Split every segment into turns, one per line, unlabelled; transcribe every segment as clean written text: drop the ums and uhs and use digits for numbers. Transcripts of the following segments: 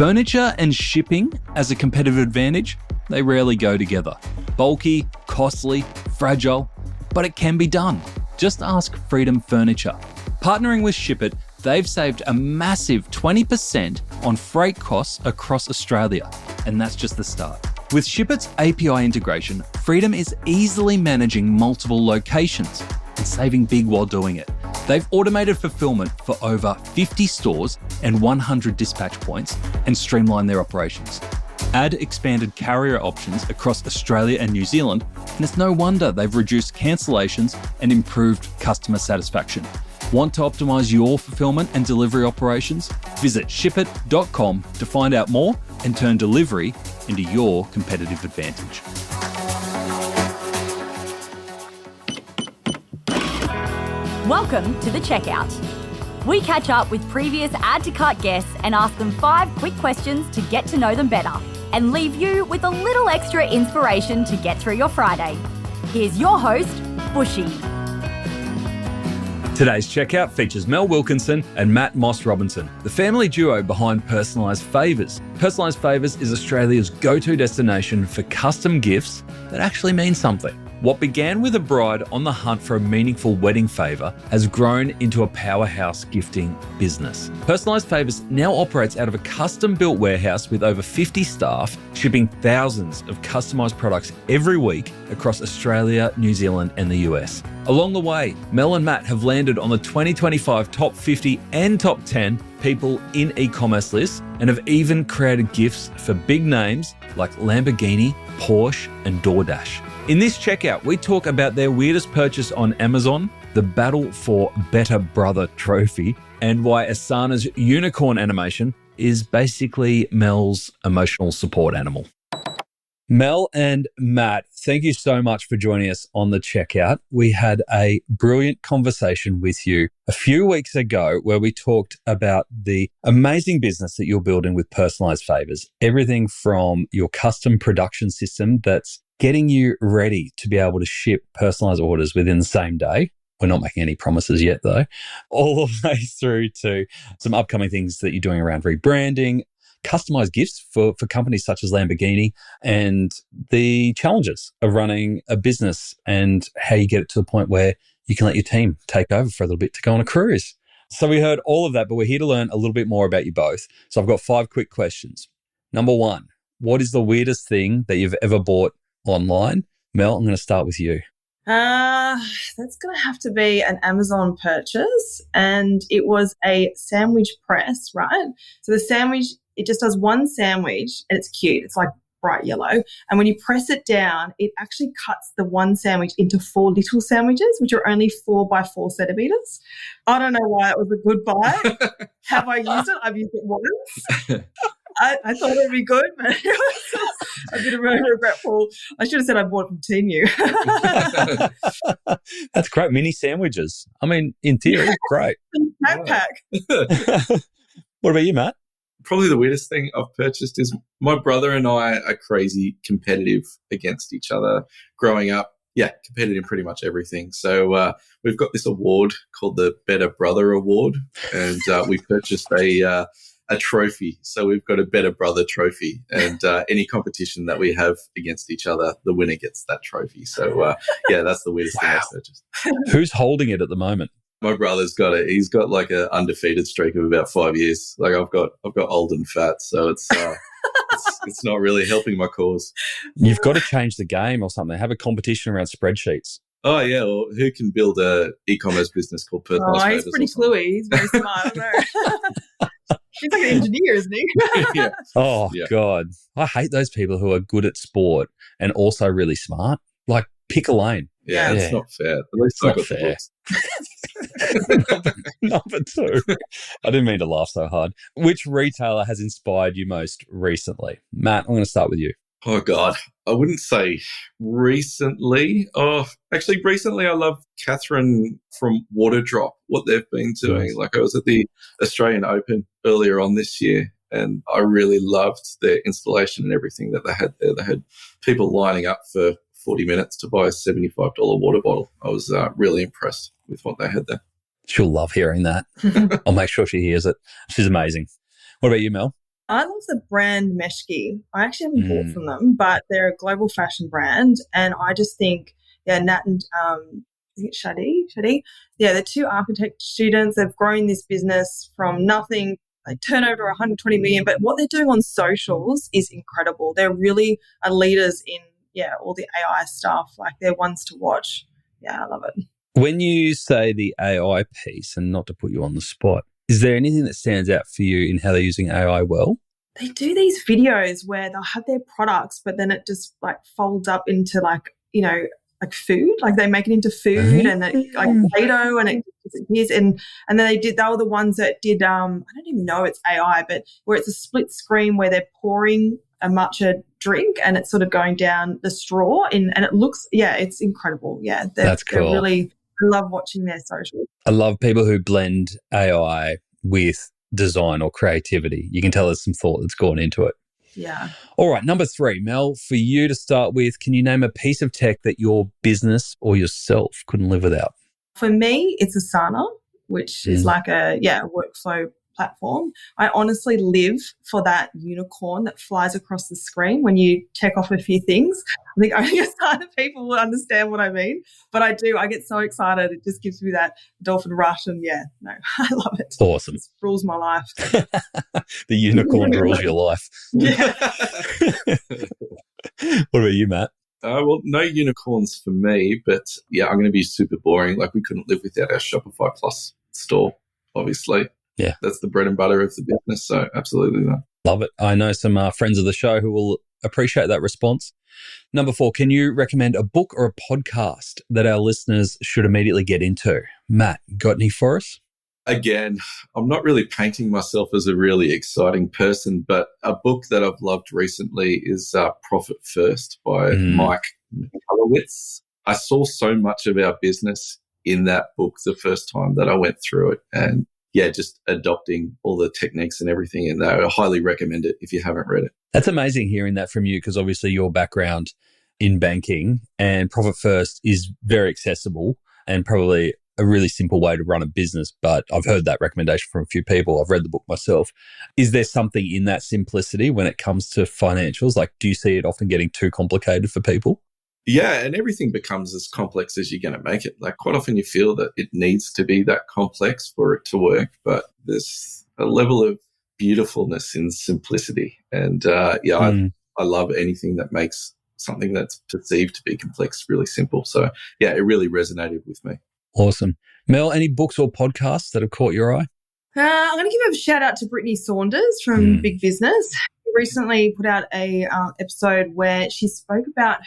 Furniture and shipping as a competitive advantage, they rarely go together. Bulky, costly, fragile, but it can be done. Just ask Freedom Furniture. Partnering with Ship It, they've saved a massive 20% on freight costs across Australia, and that's just the start. With Ship It's API integration, Freedom is easily managing multiple locations and saving big while doing it. They've automated fulfillment for over 50 stores and 100 dispatch points and streamlined their operations. Add expanded carrier options across Australia and New Zealand, and it's no wonder they've reduced cancellations and improved customer satisfaction. Want to optimise your fulfillment and delivery operations? Visit shipit.com to find out more and turn delivery into your competitive advantage.
Welcome to The Checkout. We catch up with previous Add to Cart guests and ask them 5 quick questions to get to know them better and leave you with a little extra inspiration to get through your Friday. Here's your host, Bushy.
Today's checkout features Mel Wilkinson and Matt Mosse-Robinson, the family duo behind Personalised Favours. Personalised Favours is Australia's go-to destination for custom gifts that actually mean something. What began with a bride on the hunt for a meaningful wedding favour has grown into a powerhouse gifting business. Personalised Favours now operates out of a custom-built warehouse with over 50 staff, shipping thousands of customised products every week across Australia, New Zealand and the US. Along the way, Mel and Matt have landed on the 2025 top 50 and top 10 people in e-commerce lists and have even created gifts for big names like Lamborghini, Porsche and DoorDash. In this checkout, we talk about their weirdest purchase on Amazon, the battle for Better Brother trophy, and why Asana's unicorn animation is basically Mel's emotional support animal. Mel and Matt, thank you so much for joining us on the checkout. We had a brilliant conversation with you a few weeks ago where we talked about the amazing business that you're building with Personalised Favours. Everything from your custom production system that's getting you ready to be able to ship personalised orders within the same day. We're not making any promises yet though. All the way through to some upcoming things that you're doing around rebranding, customized gifts for companies such as Lamborghini, and the challenges of running a business and how you get it to the point where you can let your team take over for a little bit to go on a cruise. So we heard all of that, but we're here to learn a little bit more about you both. So I've got 5 quick questions. Number 1, what is the weirdest thing that you've ever bought online? Mel, I'm going to start with you.
That's going to have to be an Amazon purchase, and it was a sandwich press, right? So the sandwich, it just does one sandwich and it's cute. It's like bright yellow. And when you press it down, it actually cuts the one sandwich into 4 little sandwiches, which are only 4 by 4 centimeters. I don't know why it was a good buy. Have I used it? I've used it once. I thought it would be good, but it was a bit of a regretful. I should have said I bought it from Temu.
That's great. Mini sandwiches. I mean, in theory, great.
Backpack.
What about you, Matt?
Probably the weirdest thing I've purchased is my brother and I are crazy competitive against each other growing up. Yeah, competitive in pretty much everything. So we've got this award called the Better Brother Award, and we purchased a trophy. So we've got a Better Brother trophy, and any competition that we have against each other, the winner gets that trophy. So yeah, that's the weirdest thing I've purchased.
Who's holding it at the moment?
My brother's got it. He's got like an undefeated streak of about 5 years. Like I've got old and fat, so it's not really helping my cause.
You've got to change the game or something. Have a competition around spreadsheets.
Oh yeah, well, who can build a e-commerce business called Personalised?
Oh, he's pretty cluey. He's very smart. He's like an engineer, isn't he?
Yeah.
Oh yeah. God, I hate those people who are good at sport and also really smart. Like pick a lane.
Yeah, it's not fair. At least I got fair.
Number 2. I didn't mean to laugh so hard. Which retailer has inspired you most recently? Matt, I'm going to start with you.
Oh, God. I wouldn't say recently. Oh, actually, recently I love Catherine from Waterdrop, what they've been doing.
Nice.
Like I was at the Australian Open earlier on this year, and I really loved their installation and everything that they had there. They had people lining up for 40 minutes to buy a $75 water bottle. I was really impressed with what they had there.
She'll love hearing that. I'll make sure she hears it. She's amazing. What about you, Mel?
I love the brand Meshki. I actually haven't bought from them, but they're a global fashion brand. And I just think, Nat and I think it's Shadi. Yeah, they're two architect students. They've grown this business from nothing. They turn over 120 million. But what they're doing on socials is incredible. They're really leaders in, all the AI stuff. Like, they're ones to watch. Yeah, I love it.
When you say the AI piece, and not to put you on the spot, is there anything that stands out for you in how they're using AI well?
They do these videos where they'll have their products, but then it just like folds up into like food. Like they make it into food and like Play-Doh and it is. And then they were the ones that did, I don't even know it's AI, but where it's a split screen where they're pouring a matcha drink and it's sort of going down the straw and it looks, it's incredible. Yeah.
That's cool.
I love watching their socials.
I love people who blend AI with design or creativity. You can tell there's some thought that's gone into it.
Yeah.
All right, number 3, Mel, for you to start with, can you name a piece of tech that your business or yourself couldn't live without?
For me, it's Asana, which is like a workflow platform. I honestly live for that unicorn that flies across the screen when you check off a few things. I think only Asana people will understand what I mean, but I do. I get so excited. It just gives me that dolphin rush and I love it.
Awesome.
It rules my life.
The unicorn rules your life.
Yeah.
What about you, Matt?
Well, no unicorns for me, but I'm going to be super boring. Like, we couldn't live without our Shopify Plus store, obviously.
Yeah.
That's the bread and butter of the business, so absolutely not.
Love it. I know some friends of the show who will appreciate that response. Number 4, can you recommend a book or a podcast that our listeners should immediately get into? Matt, got any for us?
Again, I'm not really painting myself as a really exciting person, but a book that I've loved recently is Profit First by Mike Michalowicz. I saw so much of our business in that book the first time that I went through it, and just adopting all the techniques and everything in there. I highly recommend it if you haven't read it.
That's amazing hearing that from you, because obviously your background in banking and Profit First is very accessible and probably a really simple way to run a business. But I've heard that recommendation from a few people. I've read the book myself. Is there something in that simplicity when it comes to financials? Like, do you see it often getting too complicated for people?
Yeah, and everything becomes as complex as you're going to make it. Like, quite often you feel that it needs to be that complex for it to work, but there's a level of beautifulness in simplicity. And I love anything that makes something that's perceived to be complex really simple. So it really resonated with me.
Awesome. Mel, any books or podcasts that have caught your eye?
I'm going to give a shout out to Brittany Saunders from Big Business. She recently put out a episode where she spoke about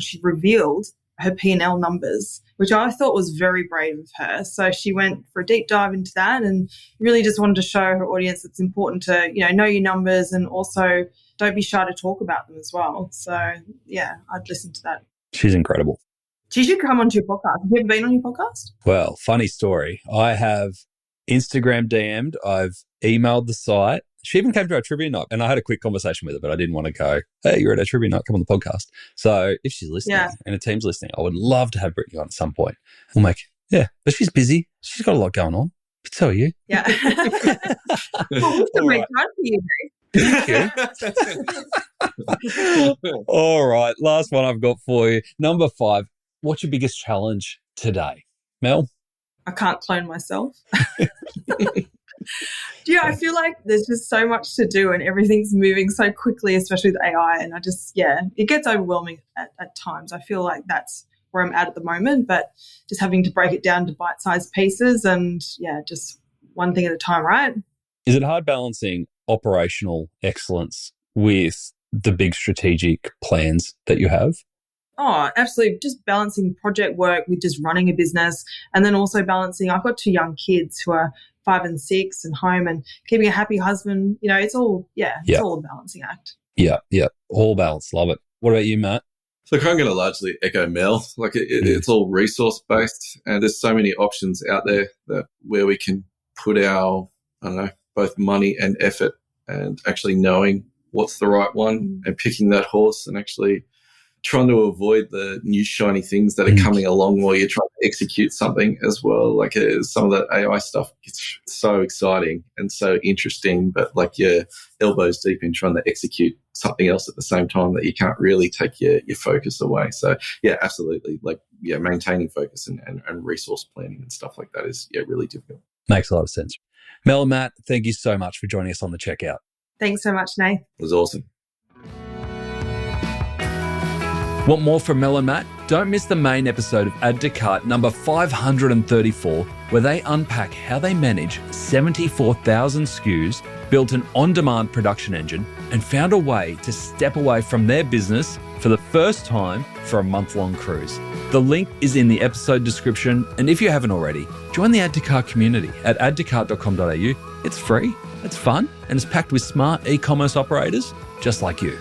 she revealed her P&L numbers, which I thought was very brave of her. So she went for a deep dive into that and really just wanted to show her audience it's important to, know your numbers and also don't be shy to talk about them as well. So, I'd listen to that.
She's incredible.
She should come onto your podcast. Have you ever been on your podcast?
Well, funny story. I have Instagram DM'd. I've emailed the site. She even came to our trivia night and I had a quick conversation with her, but I didn't want to go, hey, you're at our trivia night, come on the podcast. So if she's listening and her team's listening, I would love to have Brittany on at some point. We'll make, but she's busy. She's got a lot going on. But so are you.
Yeah. Well, we'll make time for you, Dave.
Thank you. All right. Last one I've got for you. Number 5. What's your biggest challenge today? Mel?
I can't clone myself. I feel like there's just so much to do and everything's moving so quickly, especially with AI. And I just, it gets overwhelming at times. I feel like that's where I'm at the moment, but just having to break it down to bite-sized pieces and, just one thing at a time, right?
Is it hard balancing operational excellence with the big strategic plans that you have?
Oh, absolutely. Just balancing project work with just running a business and then also balancing. I've got 2 young kids who are 5 and 6 and home and keeping a happy husband. It's all, it's all a balancing act. Yeah.
All balance. Love it. What about you, Matt?
Look, I'm going to largely echo Mel. Like it's all resource-based and there's so many options out there that where we can put our, both money and effort and actually knowing what's the right one and picking that horse and actually trying to avoid the new shiny things that are coming along while you're trying to execute something as well. Like some of the AI stuff gets so exciting and so interesting, but like you're elbows deep in trying to execute something else at the same time that you can't really take your focus away. So yeah, absolutely. Like, yeah, maintaining focus and resource planning and stuff like that is really difficult.
Makes a lot of sense. Mel and Matt, thank you so much for joining us on the Checkout.
Thanks so much, Nath.
It was awesome.
Want more from Mel and Matt? Don't miss the main episode of Add to Cart number 534, where they unpack how they manage 74,000 SKUs, built an on-demand production engine, and found a way to step away from their business for the first time for a month-long cruise. The link is in the episode description, and if you haven't already, join the Add to Cart community at addtocart.com.au. It's free, it's fun, and it's packed with smart e-commerce operators just like you.